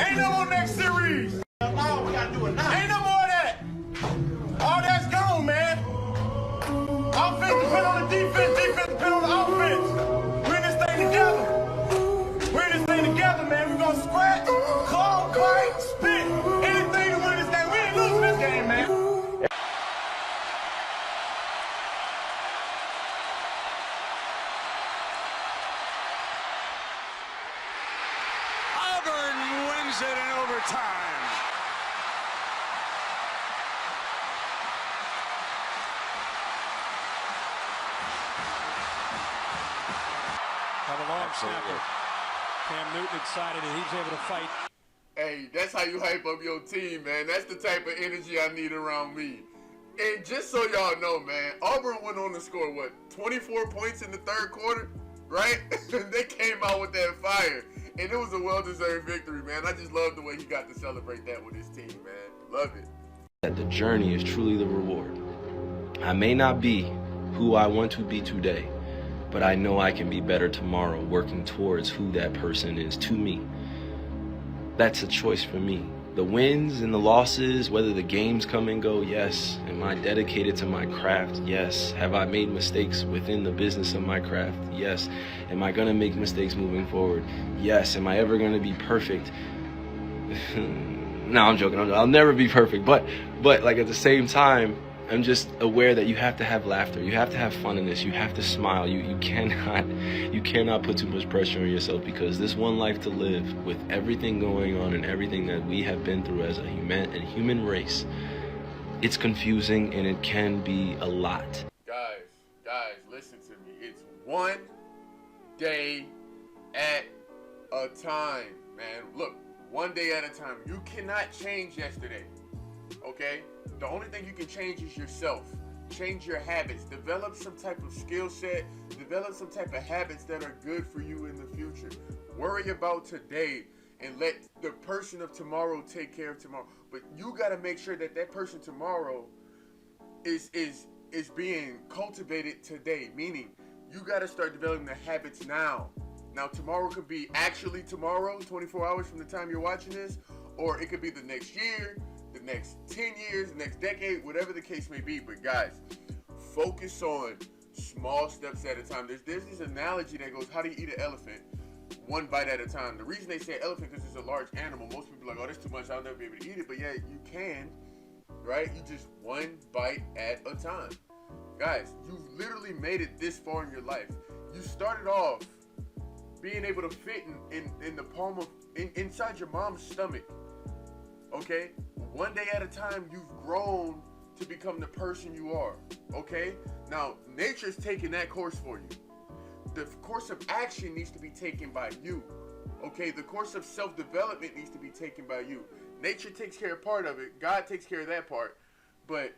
Ain't no more next series. We gotta do it now. Ain't no more of that. All that's gone, man. Offense depend on the defense, defense depend on the offense. We're in this thing together. We're in this thing together, man. We're gonna scratch, claw, bite, spit, anything to win this game. We ain't losing this game, man. Auburn wins it in overtime. Have a long snapper. Cam Newton excited that he's able to fight. Hey, that's how you hype up your team, man. That's the type of energy I need around me. And just so y'all know, man, Auburn went on to score, 24 points in the third quarter, right? They came out with that fire. And it was a well-deserved victory, man. I just love the way he got to celebrate that with his team, man. Love it. That the journey is truly the reward. I may not be who I want to be today, but I know I can be better tomorrow, working towards who that person is to me. That's a choice for me. The wins and the losses, whether the games come and go, yes. Am I dedicated to my craft? Yes. Have I made mistakes within the business of my craft? Yes. Am I gonna make mistakes moving forward? Yes. Am I ever gonna be perfect? No, I'm joking. I'll never be perfect. But like at the same time, I'm just aware that you have to have laughter. You have to have fun in this. You have to smile. You cannot put too much pressure on yourself, because this one life to live, with everything going on and everything that we have been through as a human race, it's confusing and it can be a lot. Guys, listen to me. It's one day at a time, man. Look, one day at a time. You cannot change yesterday, okay? The only thing you can change is yourself. Change your habits. Develop some type of skill set. Develop some type of habits that are good for you in the future. Worry about today and let the person of tomorrow take care of tomorrow. But you got to make sure that that person tomorrow is being cultivated today. Meaning, you got to start developing the habits now. Now, tomorrow could be actually tomorrow, 24 hours from the time you're watching this, or it could be the next year, the next 10 years, the next decade, whatever the case may be. But guys, focus on small steps at a time. There's this analogy that goes, how do you eat an elephant? One bite at a time. The reason they say elephant because it's a large animal. Most people are like, oh, that's too much, I'll never be able to eat it. But yeah, you can, right? You just one bite at a time. Guys, you've literally made it this far in your life. You started off being able to fit in the palm of, inside your mom's stomach. Okay? One day at a time, you've grown to become the person you are. Okay? Now, nature's taking that course for you. The course of action needs to be taken by you. Okay? The course of self-development needs to be taken by you. Nature takes care of part of it. God takes care of that part. But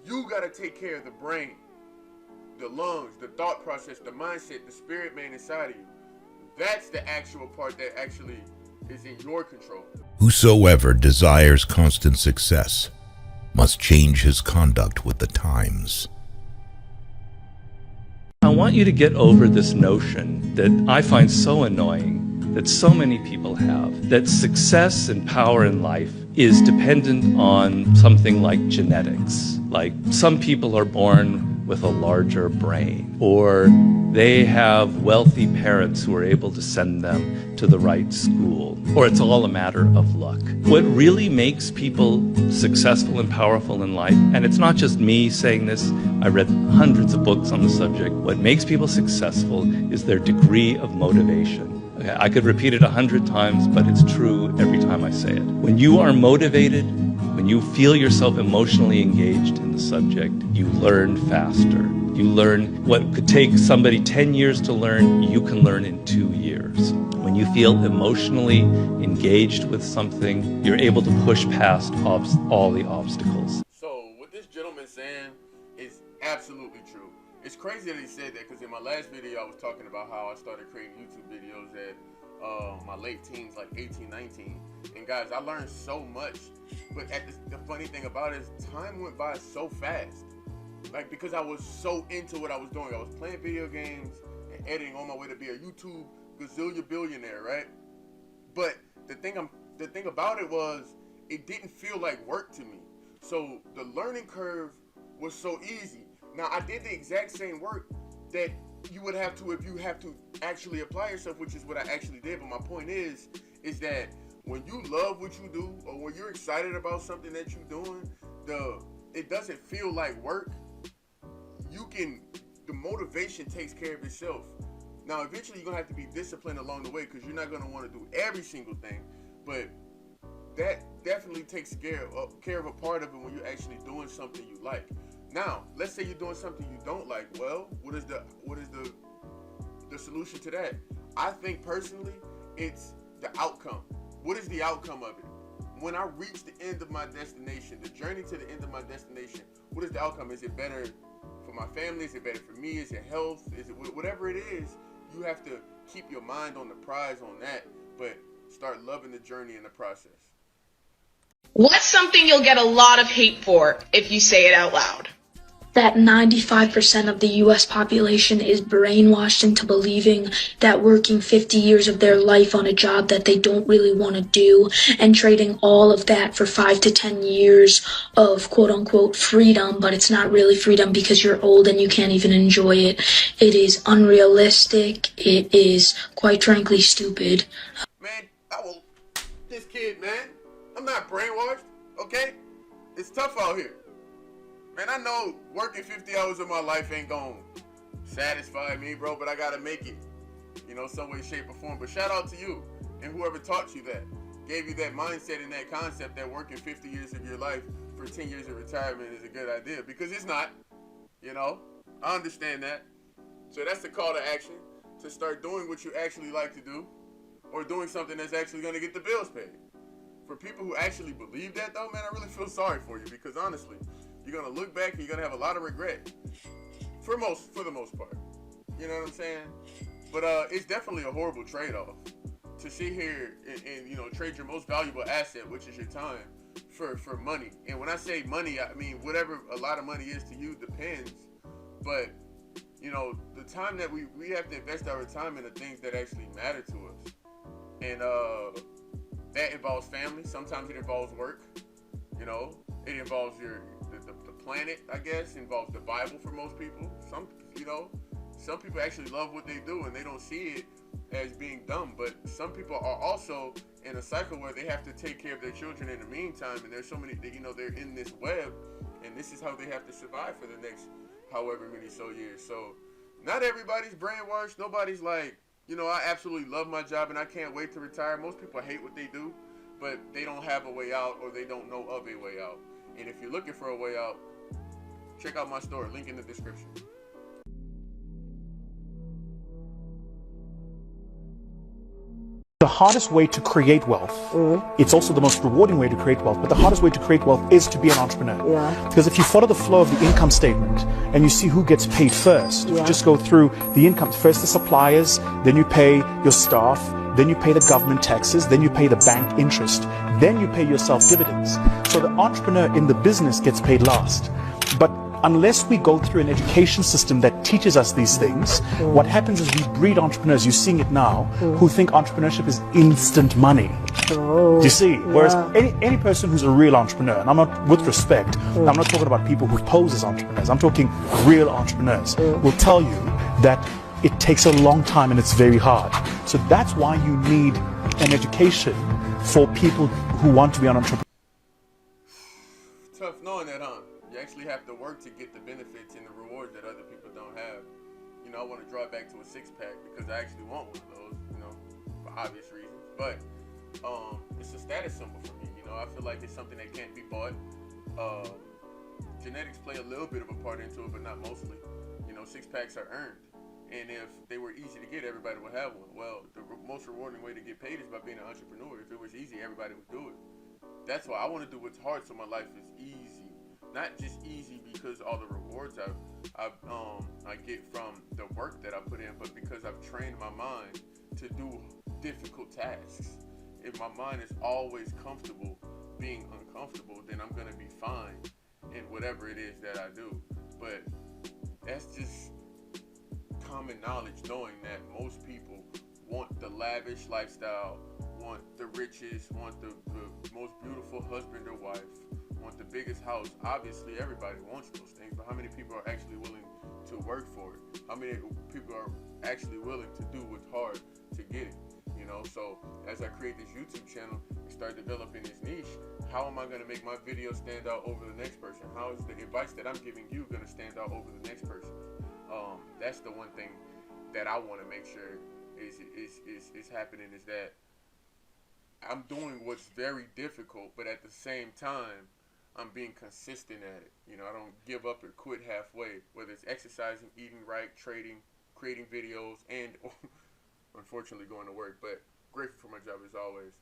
you got to take care of the brain, the lungs, the thought process, the mindset, the spirit man inside of you. That's the actual part that actually is in your control. Whosoever desires constant success must change his conduct with the times. I want you to get over this notion that I find so annoying, that so many people have, that success and power in life is dependent on something like genetics. Like some people are born with a larger brain, or they have wealthy parents who are able to send them to the right school, or it's all a matter of luck. What really makes people successful and powerful in life, and it's not just me saying this, I read hundreds of books on the subject, what makes people successful is their degree of motivation. Okay, I could repeat it 100 times, but it's true every time I say it. When you are motivated, when you feel yourself emotionally engaged in the subject, you learn faster. You learn what could take somebody 10 years to learn, you can learn in 2 years. When you feel emotionally engaged with something, you're able to push past all the obstacles. So what this gentleman's saying is absolutely true. It's crazy that he said that, because in my last video I was talking about how I started creating YouTube videos at my late teens, like 18, 19. And guys, I learned so much. But the funny thing about it is time went by so fast. Like, because I was so into what I was doing. I was playing video games and editing on my way to be a YouTube gazillion billionaire, right? But the thing about it was, it didn't feel like work to me. So the learning curve was so easy. Now I did the exact same work that you would have to if you have to actually apply yourself, which is what I actually did. But my point is that when you love what you do, or when you're excited about something that you're doing, it doesn't feel like work. The motivation takes care of itself. Now, eventually you're gonna have to be disciplined along the way, because you're not gonna want to do every single thing, but that definitely takes care of a part of it when you're actually doing something you like. Now, let's say you're doing something you don't like. Well, what is the solution to that? I think personally, it's the outcome. What is the outcome of it? When I reach the end of my destination, the journey to the end of my destination, what is the outcome? Is it better for my family? Is it better for me? Is it health? Is it whatever it is? You have to keep your mind on the prize on that, but start loving the journey in the process. What's something you'll get a lot of hate for if you say it out loud? That 95% of the U.S. population is brainwashed into believing that working 50 years of their life on a job that they don't really want to do and trading all of that for 5 to 10 years of quote-unquote freedom, but it's not really freedom because you're old and you can't even enjoy it. It is unrealistic. It is, quite frankly, stupid. Man, this kid, man, I'm not brainwashed, okay? It's tough out here. Man, I know working 50 hours of my life ain't gonna satisfy me, bro, but I gotta make it, some way, shape, or form. But shout out to you and whoever taught you that, gave you that mindset and that concept that working 50 years of your life for 10 years of retirement is a good idea, because it's not, I understand that. So that's the call to action, to start doing what you actually like to do, or doing something that's actually gonna get the bills paid. For people who actually believe that, though, man, I really feel sorry for you, because honestly, you're gonna look back and you're gonna have a lot of regret for the most part. You know what I'm saying? But it's definitely a horrible trade-off to sit here and trade your most valuable asset, which is your time, for money. And when I say money, I mean whatever a lot of money is to you depends. But the time that we have to invest our time into things that actually matter to us, and that involves family. Sometimes it involves work. It involves the planet, I guess. It involves the Bible for most people. Some people actually love what they do and they don't see it as being dumb. But some people are also in a cycle where they have to take care of their children in the meantime, and there's so many, they're in this web, and this is how they have to survive for the next however many years. So not everybody's brainwashed. Nobody's like, I absolutely love my job and I can't wait to retire. Most people hate what they do, but they don't have a way out, or they don't know of a way out. And if you're looking for a way out, check out my store, link in the description. The hardest way to create wealth, it's also the most rewarding way to create wealth, but the hardest way to create wealth is to be an entrepreneur. Yeah. Because if you follow the flow of the income statement and you see who gets paid first, you just go through the income. First the suppliers, then you pay your staff, then you pay the government taxes, then you pay the bank interest, then you pay yourself dividends. So the entrepreneur in the business gets paid last. But unless we go through an education system that teaches us these things, what happens is we breed entrepreneurs, you're seeing it now, who think entrepreneurship is instant money. Do you see? Whereas any person who's a real entrepreneur, and I'm not, with respect, I'm not talking about people who pose as entrepreneurs, I'm talking real entrepreneurs, will tell you that it takes a long time and it's very hard. So that's why you need an education for people who want to be an entrepreneur. Tough knowing that, huh? You actually have to work to get the benefits and the rewards that other people don't have. I want to draw it back to a six-pack because I actually want one of those, for obvious reasons. But it's a status symbol for me. I feel like it's something that can't be bought. Genetics play a little bit of a part into it, but not mostly. Six-packs are earned. And if they were easy to get, everybody would have one. Well, the most rewarding way to get paid is by being an entrepreneur. If it was easy, everybody would do it. That's why I want to do what's hard so my life is easy. Not just easy because all the rewards I get from the work that I put in, but because I've trained my mind to do difficult tasks. If my mind is always comfortable being uncomfortable, then I'm going to be fine in whatever it is that I do. But that's just common knowledge, knowing that most people want the lavish lifestyle, want the riches, want the most beautiful husband or wife, want the biggest house. Obviously, everybody wants those things, but how many people are actually willing to work for it? How many people are actually willing to do what's hard to get it? You know, so as I create this YouTube channel and start developing this niche, how am I going to make my video stand out over the next person? How is the advice that I'm giving you going to stand out over the next person? That's the one thing that I want to make sure is happening, is that I'm doing what's very difficult, but at the same time, I'm being consistent at it. You know, I don't give up or quit halfway, whether it's exercising, eating right, trading, creating videos, and unfortunately going to work. But grateful for my job as always.